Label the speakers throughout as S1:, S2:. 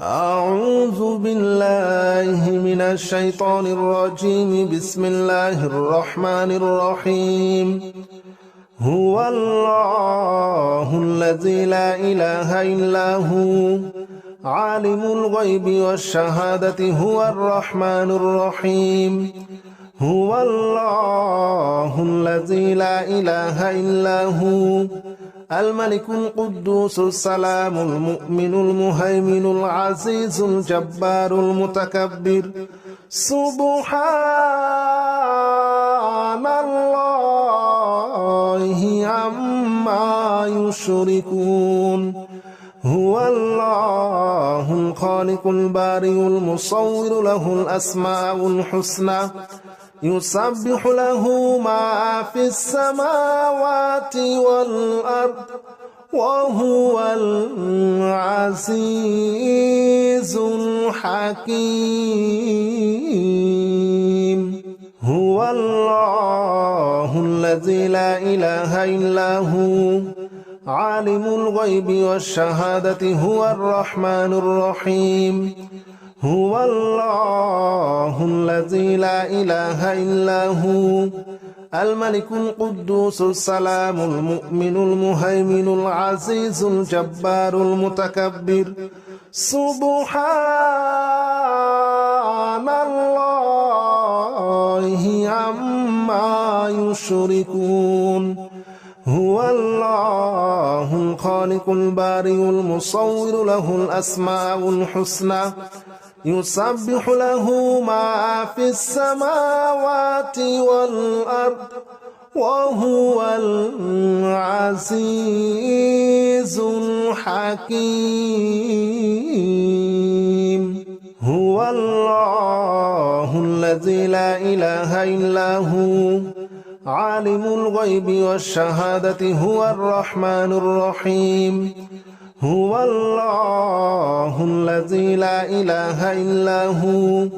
S1: أعوذ بالله من الشيطان الرجيم. بسم الله الرحمن الرحيم. هو الله الذي لا إله إلا هو عالم الغيب والشهادة هو الرحمن الرحيم. هو الله الذي لا إله إلا هو الملك القدوس السلام المؤمن المهيمن العزيز الجبار المتكبر. سبحان الله عما يشركون. هو الله الخالق البارئ المصور له الأسماء الحسنى يسبح له ما في السماوات والأرض وهو العزيز الحكيم. هو الله الذي لا إله إلا هو عالم الغيب والشهادة هو الرحمن الرحيم. هو الله الذي لا إله إلا هو الملك القدوس السلام المؤمن المهيمن العزيز الجبار المتكبر. سبحان الله عما يشركون. هو الله الخالق البارئ المصور له الأسماء الحسنى يسبح له ما في السماوات والأرض وهو العزيز الحكيم. هو الله الذي لا إله إلا هو عالم الغيب والشهادة هو الرحمن الرحيم. هو الله الذي لا إله إلا هو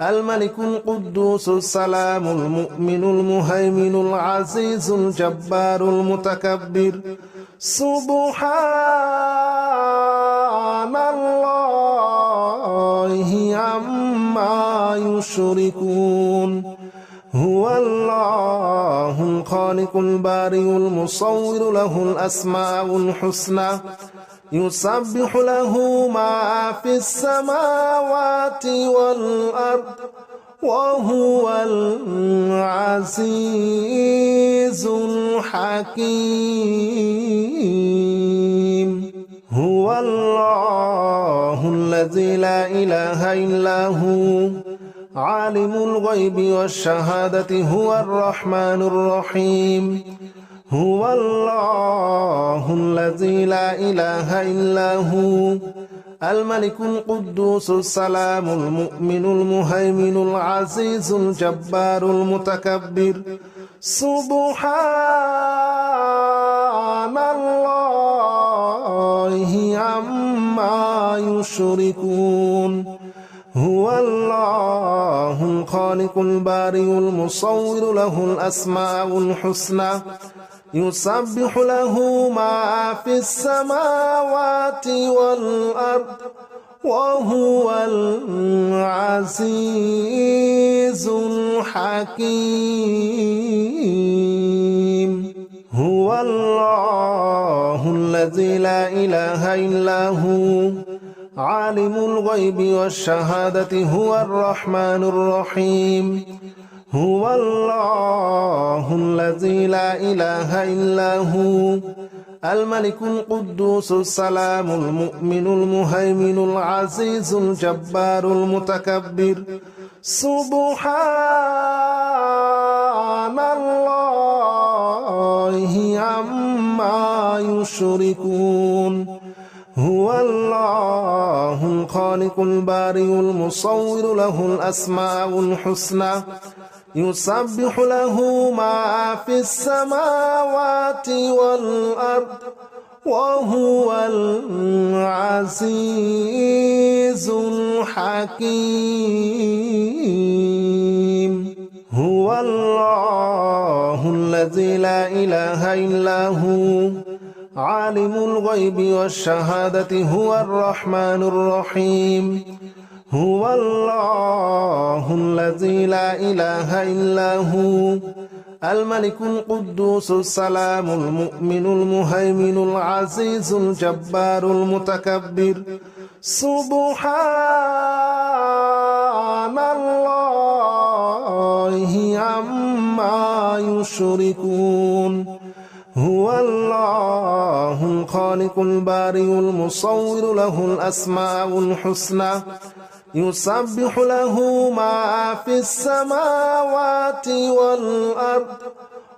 S1: الملك القدوس السلام المؤمن المهيمن العزيز الجبار المتكبر. سبحان الله عما يشركون. هو الله الخالق البارئ المصور له الأسماء الحسنى يسبح له ما في السماوات والأرض وهو العزيز الحكيم. هو الله الذي لا إله إلا هو عالم الغيب والشهادة هو الرحمن الرحيم. هو الله الذي لا إله إلا هو الملك القدوس السلام المؤمن المهيمن العزيز الجبار المتكبر. سبحان الله عما يشركون. هو الله الخالق البارئ المصور له الأسماء الحسنى يسبح له ما في السماوات والأرض وهو العزيز الحكيم. هو الله الذي لا إله إلا هو عالم الغيب والشهادة هو الرحمن الرحيم. هو الله الذي لا إله إلا هو الملك القدوس السلام المؤمن المهيمن العزيز الجبار المتكبر. سبحان الله عما يشركون. هو الله الخالق البارئ المصور له الأسماء الحسنى يسبح له ما في السماوات والأرض وهو العزيز الحكيم. هو الله الذي لا إله إلا هو عالم الغيب والشهادة هو الرحمن الرحيم هو الله الذي لا إله إلا هو الملك القدوس السلام المؤمن المهيمن العزيز الجبار المتكبر سبحان الله عما يشركون هو الله الخالق البارئ المصور له الأسماء الحسنى يسبح له ما في السماوات والأرض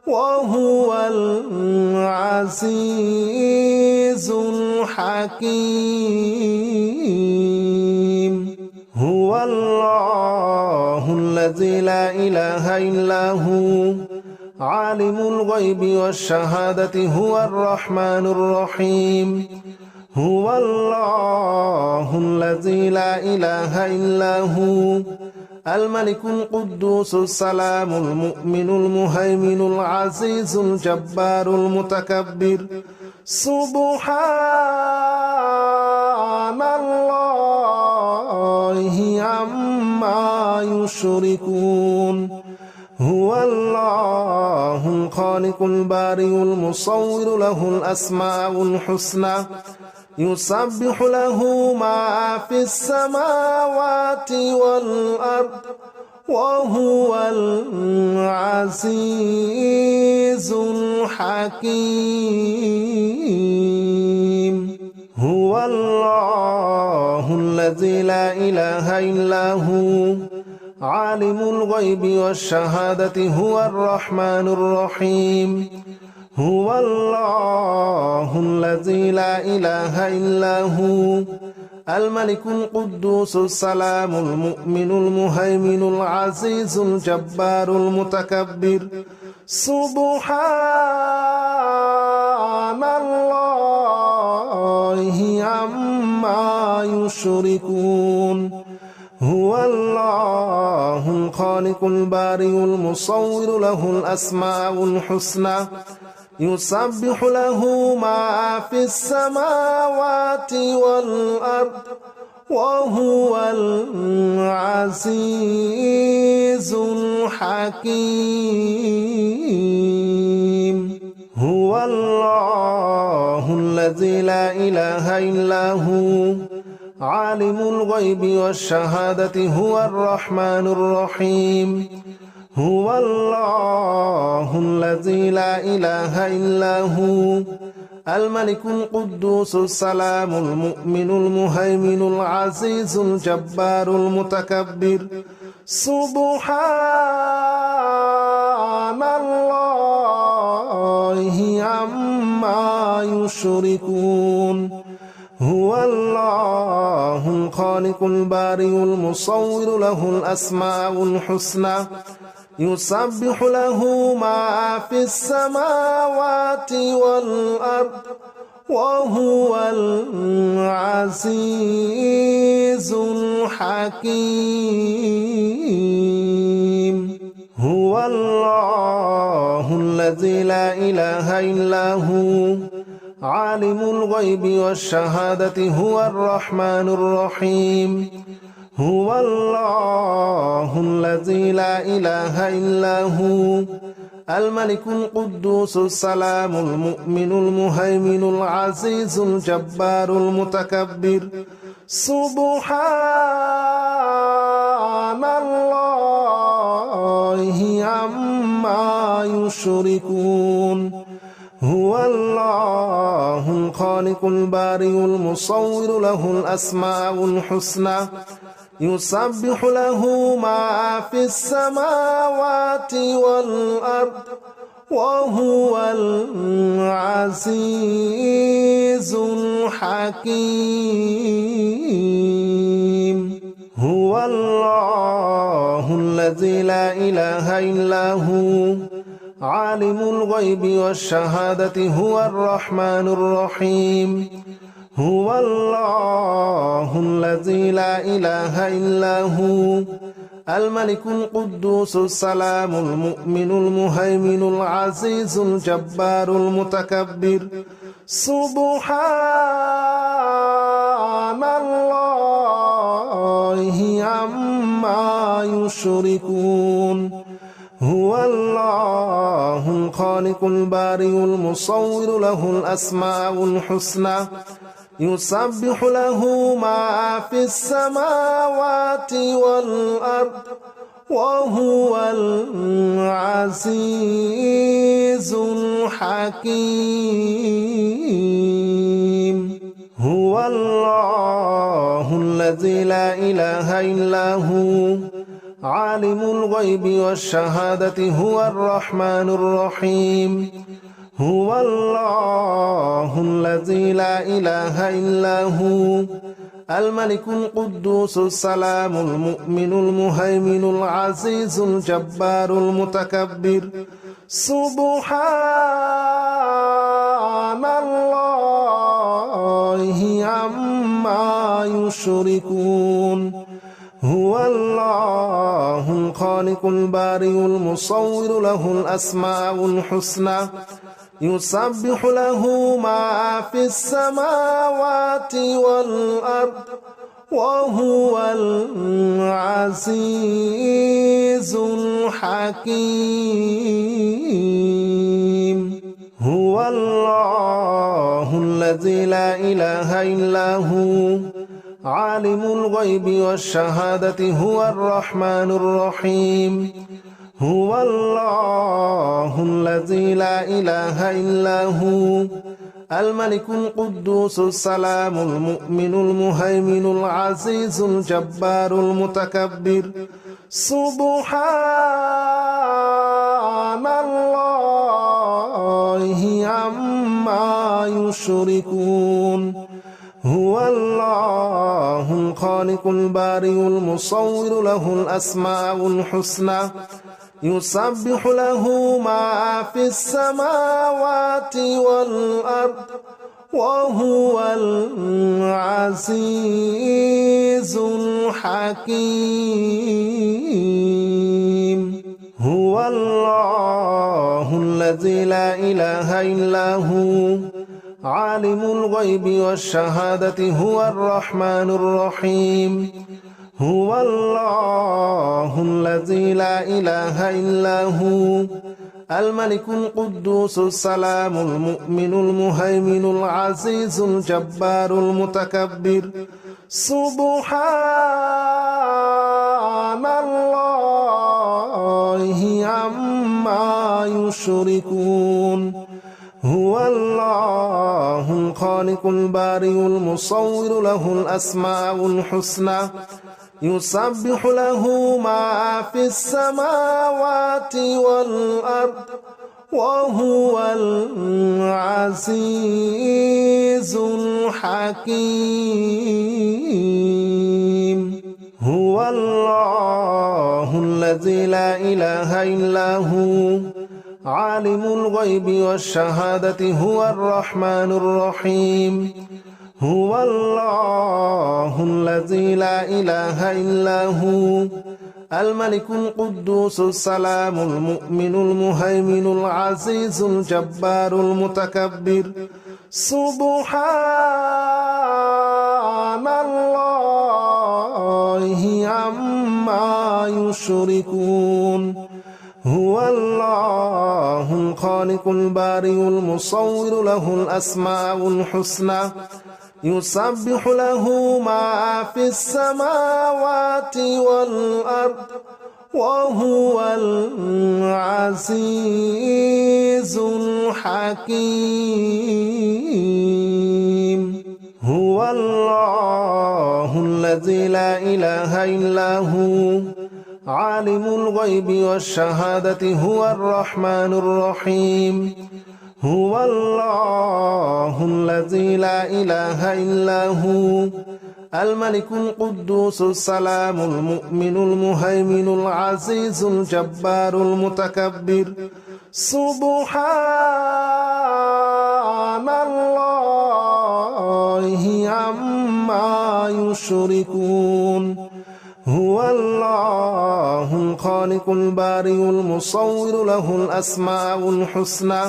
S1: وهو العزيز الحكيم هو الله الذي لا إله إلا هو عالم الغيب والشهادة هو الرحمن الرحيم هو الله الذي لا إله إلا هو الملك القدوس السلام المؤمن المهيمن العزيز الجبار المتكبر سبحان الله عما يشركون هو الله الخالق البارئ المصور له الأسماء الحسنى يسبح له ما في السماوات والأرض وهو العزيز الحكيم هو الله الذي لا إله إلا هو عالم الغيب والشهادة هو الرحمن الرحيم هو الله الذي لا إله إلا هو الملك القدوس السلام المؤمن المهيمن العزيز الجبار المتكبر سبحان الله عما يشركون هو الله الخالق البارئ المصور له الأسماء الحسنى يسبح له ما في السماوات والأرض وهو العزيز الحكيم هو الله الذي لا إله إلا هو عالم الغيب والشهادة هو الرحمن الرحيم هو الله الذي لا إله إلا هو الملك القدوس السلام المؤمن المهيمن العزيز الجبار المتكبر سبحان الله عما يشركون هو الله الخالق البارئ المصور له الأسماء الحسنى يسبح له ما في السماوات والأرض وهو العزيز الحكيم هو الله الذي لا إله إلا هو عالم الغيب والشهادة هو الرحمن الرحيم هو الله الذي لا إله إلا هو الملك القدوس السلام المؤمن المهيمن العزيز الجبار المتكبر سبحان الله عما يشركون هو الله الخالق البارئ المصور له الأسماء الحسنى يسبح له ما في السماوات والأرض وهو العزيز الحكيم هو الله الذي لا إله إلا هو عالم الغيب والشهادة هو الرحمن الرحيم هو الله الذي لا إله إلا هو الملك القدوس السلام المؤمن المهيمن العزيز الجبار المتكبر سبحان الله عما يشركون هو الله الخالق البارئ المصور له الأسماء الحسنى يسبح له ما في السماوات والأرض وهو العزيز الحكيم هو الله الذي لا إله إلا هو عالم الغيب والشهادة هو الرحمن الرحيم هو الله الذي لا إله إلا هو الملك القدوس السلام المؤمن المهيمن العزيز الجبار المتكبر سبحان الله عما يشركون هو الله الخالق البارئ المصور له الأسماء الحسنى يسبح له ما في السماوات والأرض وهو العزيز الحكيم هو الله الذي لا إله إلا هو عالم الغيب والشهادة هو الرحمن الرحيم هو الله الذي لا إله إلا هو الملك القدوس السلام المؤمن المهيمن العزيز الجبار المتكبر سبحان الله عما يشركون هو الله الخالق البارئ المصور له الأسماء الحسنى يسبح له ما في السماوات والأرض وهو العزيز الحكيم هو الله الذي لا إله إلا هو عالم الغيب والشهادة هو الرحمن الرحيم هو الله الذي لا إله إلا هو الملك القدوس السلام المؤمن المهيمن العزيز الجبار المتكبر سبحان الله عما يشركون هو الله الخالق البارئ المصور له الأسماء الحسنى يسبح له ما في السماوات والأرض وهو العزيز الحكيم هو الله الذي لا إله إلا هو عالم الغيب والشهادة هو الرحمن الرحيم هو الله الذي لا إله إلا هو الملك القدوس السلام المؤمن المهيمن العزيز الجبار المتكبر سبحان الله عما يشركون هو الله الخالق البارئ المصور له الأسماء الحسنى يسبح له ما في السماوات والأرض وهو العزيز الحكيم هو الله الذي لا إله إلا هو عالم الغيب والشهادة هو الرحمن الرحيم هو الله الذي لا إله إلا هو الملك القدوس السلام المؤمن المهيمن العزيز الجبار المتكبر سبحان الله عما يشركون هو الله الخالق البارئ المصور له الأسماء الحسنى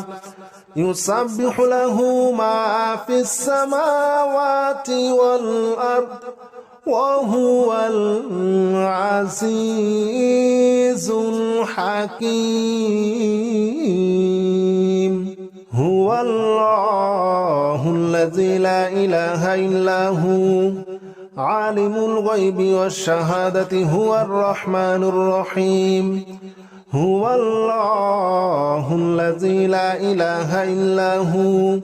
S1: يسبح له ما في السماوات والأرض وهو العزيز الحكيم هو الله الذي لا إله إلا هو عالم الغيب والشهادة هو الرحمن الرحيم هو الله الذي لا إله إلا هو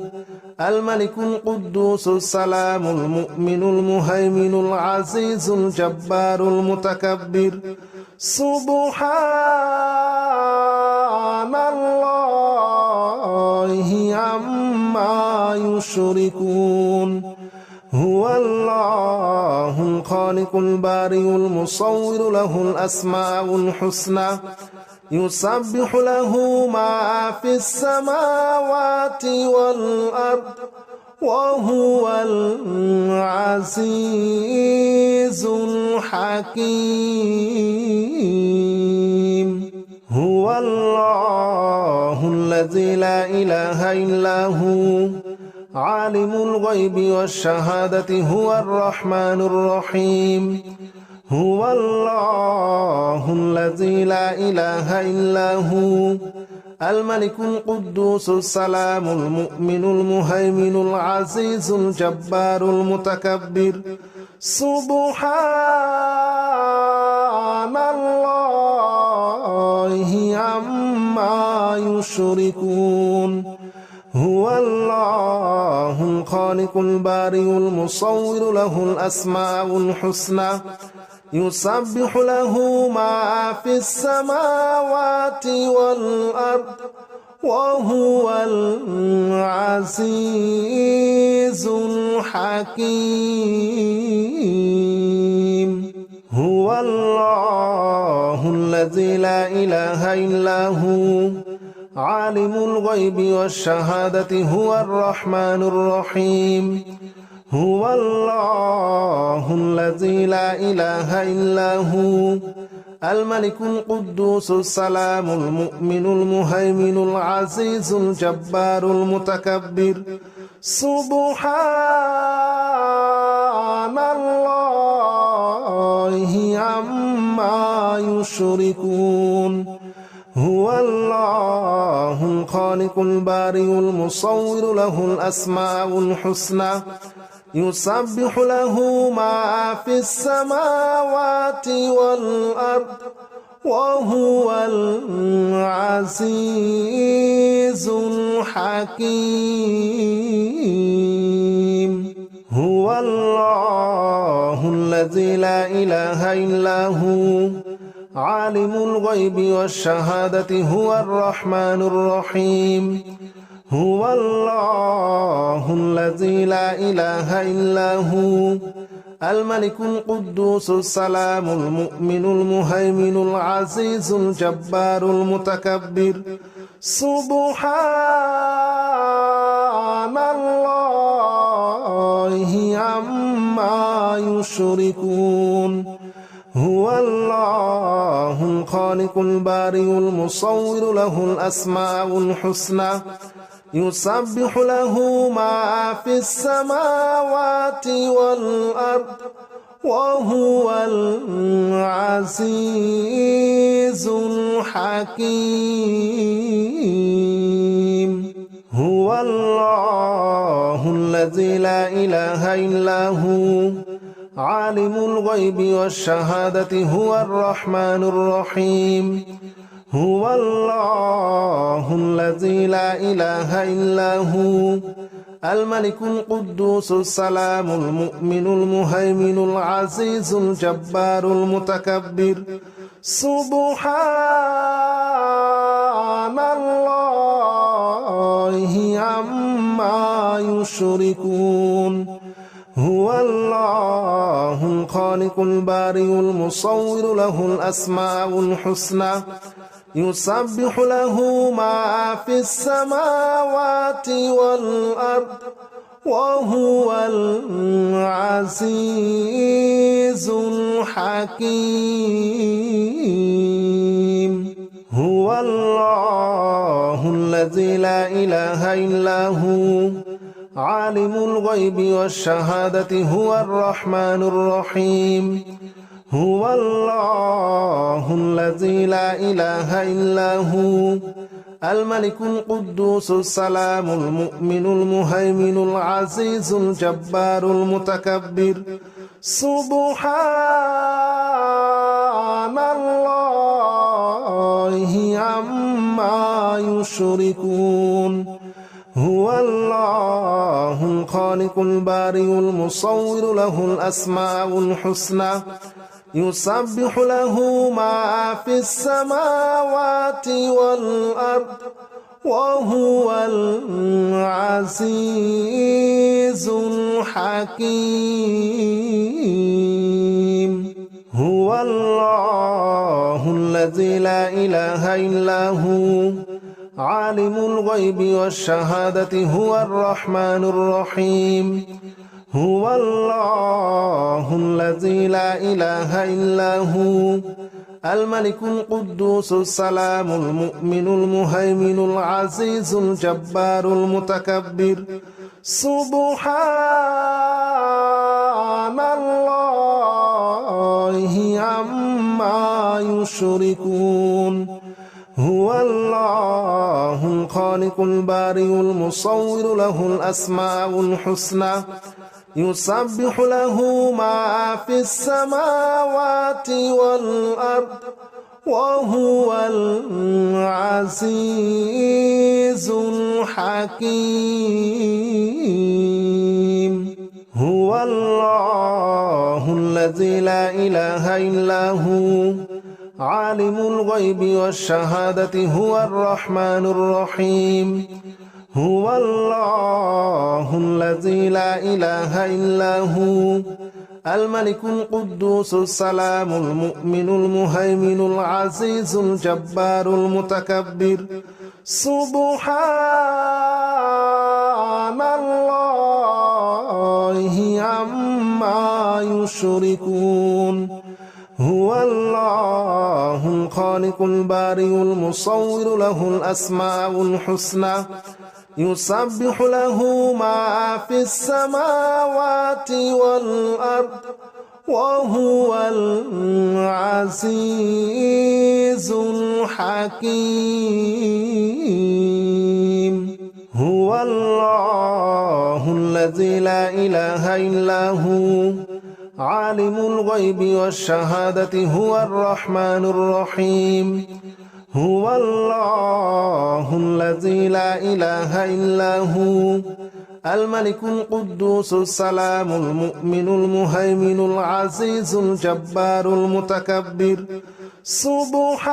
S1: الملك القدوس السلام المؤمن المهيمن العزيز الجبار المتكبر سبحان الله عما يشركون هو الله الخالق البارئ المصور له الأسماء الحسنى يسبح له ما في السماوات والأرض وهو العزيز الحكيم هو الله الذي لا إله إلا هو عالم الغيب والشهادة هو الرحمن الرحيم هو الله الذي لا إله إلا هو الملك القدوس السلام المؤمن المهيمن العزيز الجبار المتكبر سبحان الله عما يشركون هو الله الخالق البارئ المصور له الأسماء الحسنى يسبح له ما في السماوات والأرض وهو العزيز الحكيم هو الله الذي لا إله إلا هو عالم الغيب والشهادة هو الرحمن الرحيم هو الله الذي لا إله إلا هو الملك القدوس السلام المؤمن المهيمن العزيز الجبار المتكبر سبحان الله عما يشركون هو الله الخالق البارئ المصور له الأسماء الحسنى يسبح له ما في السماوات والأرض وهو العزيز الحكيم هو الله الذي لا إله إلا هو عالم الغيب والشهادة هو الرحمن الرحيم هو الله الذي لا إله إلا هو الملك القدوس السلام المؤمن المهيمن العزيز الجبار المتكبر سبحان الله عما يشركون هو الله الخالق البارئ المصور له الأسماء الحسنى يسبح له ما في السماوات والأرض وهو العزيز الحكيم هو الله الذي لا إله إلا هو عالم الغيب والشهادة هو الرحمن الرحيم هو الله الذي لا إله إلا هو الملك القدوس السلام المؤمن المهيمن العزيز الجبار المتكبر سبحان الله عما يشركون هو الله الخالق البارئ المصور له الأسماء الحسنى يسبح له ما في السماوات والأرض وهو العزيز الحكيم هو الله الذي الذي لا إله إلا هو عالم الغيب والشهادة هو الرحمن الرحيم هو الله الذي لا إله إلا هو الملك القدوس السلام المؤمن المهيمن العزيز الجبار المتكبر سبحان الله عما يشركون هو الله الخالق البارئ المصور له الأسماء الحسنى يسبح له ما في السماوات والأرض وهو العزيز الحكيم هو الله الذي لا إله إلا هو عالم الغيب والشهادة هو الرحمن الرحيم هو الله الذي لا إله إلا هو الملك القدوس السلام المؤمن المهيمن العزيز الجبار المتكبر سبحان الله عما يشركون هو الله الخالق البارئ المصور له الأسماء الحسنى يسبح له ما في السماوات والأرض وهو العزيز الحكيم هو الله الذي لا إله إلا هو عالم الغيب والشهادة هو الرحمن الرحيم هو الله الذي لا إله إلا هو الملك القدوس السلام المؤمن المهيمن العزيز الجبار المتكبر سبحان الله عما يشركون هو الله الخالق البارئ المصور له الأسماء الحسنى يسبح له ما في السماوات والأرض وهو العزيز الحكيم هو الله الذي لا إله إلا هو عالم الغيب والشهادة هو الرحمن الرحيم هو الله الذي لا إله إلا هو الملك القدوس السلام المؤمن المهيمن العزيز الجبار المتكبر سبحان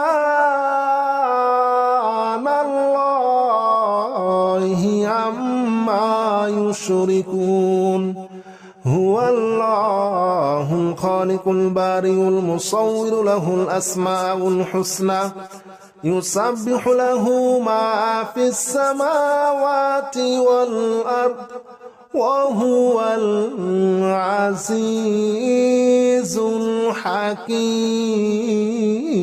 S1: الله عما يشركون هو الله الخالق البارئ المصور له الأسماء الحسنى يسبح له ما في السماوات والأرض وهو العزيز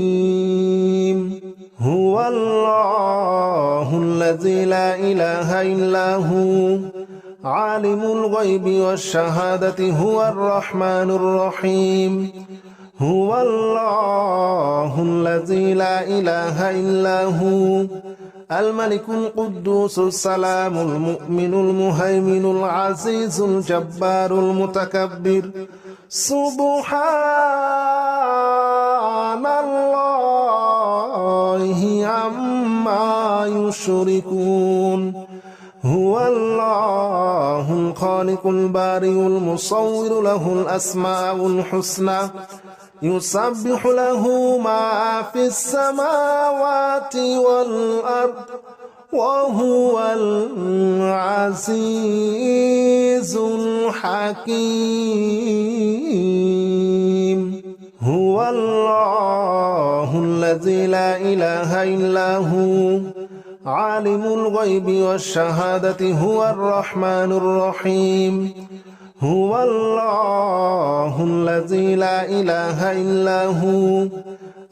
S1: الحكيم هو الله الذي لا إله إلا هو عالم الغيب والشهادة هو الرحمن الرحيم هو الله الذي لا إله إلا هو الملك القدوس السلام المؤمن المهيمن العزيز الجبار المتكبر سبحان الله عما يشركون هو الله الخالق البارئ المصور له الأسماء الحسنى يسبح له ما في السماوات والأرض وهو العزيز الحكيم هو الله الذي لا إله إلا هو عالم الغيب والشهادة هو الرحمن الرحيم هو الله الذي لا إله إلا هو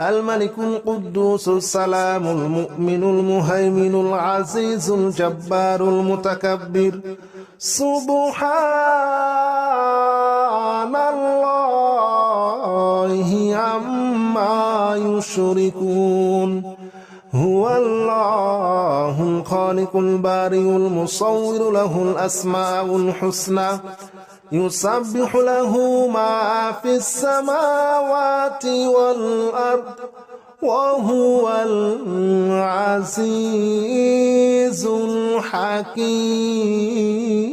S1: الملك القدوس السلام المؤمن المهيمن العزيز الجبار المتكبر سبحان الله عما يشركون هو الله الخالق البارئ المصور له الأسماء الحسنى يسبح له ما في السماوات والأرض وهو العزيز الحكيم.